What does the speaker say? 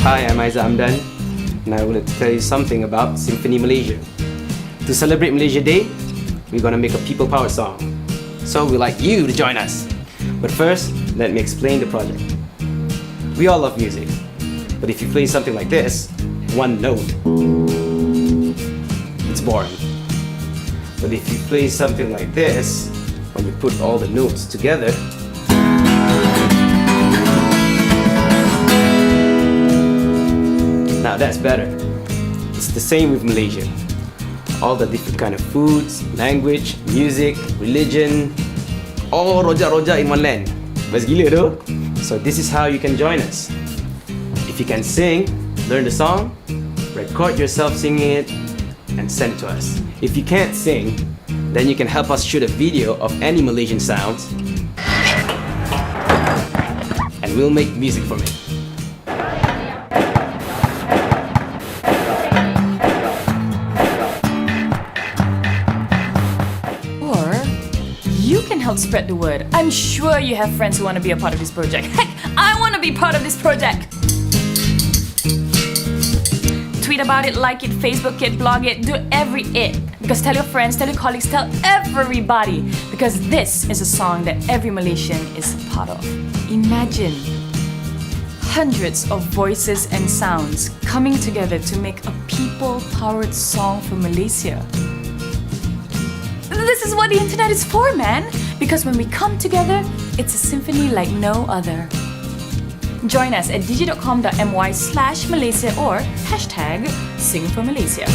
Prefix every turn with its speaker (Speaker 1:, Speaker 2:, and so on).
Speaker 1: Hi, I'm Aizat Amdan, and I wanted to tell you something about Symphony Malaysia. To celebrate Malaysia Day, we're gonna make a people-powered song. So we'd like you to join us. But first, let me explain the project. We all love music, but if you play something like this, one note, it's boring. But if you play something like this, when you put all the notes together, now that's better. It's the same with Malaysia. All the different kind of foods, language, music, religion, all rojak-rojak in one land. Best gila tu. So this is how you can join us. If you can sing, learn the song, record yourself singing it, and send it to us. If you can't sing, then you can help us shoot a video of any Malaysian sounds, and we'll make music from it.
Speaker 2: Or you can help spread the word. I'm sure you have friends who want to be a part of this project. Heck, I want to be part of this project! Tweet about it, like it, Facebook it, blog it, do every it. Because tell your friends, tell your colleagues, tell everybody. Because this is a song that every Malaysian is a part of. Imagine hundreds of voices and sounds coming together to make a people-powered song for Malaysia. This is what the internet is for, man! Because when we come together, it's a symphony like no other. Join us at digi.com.my/Malaysia or #SingForMalaysia.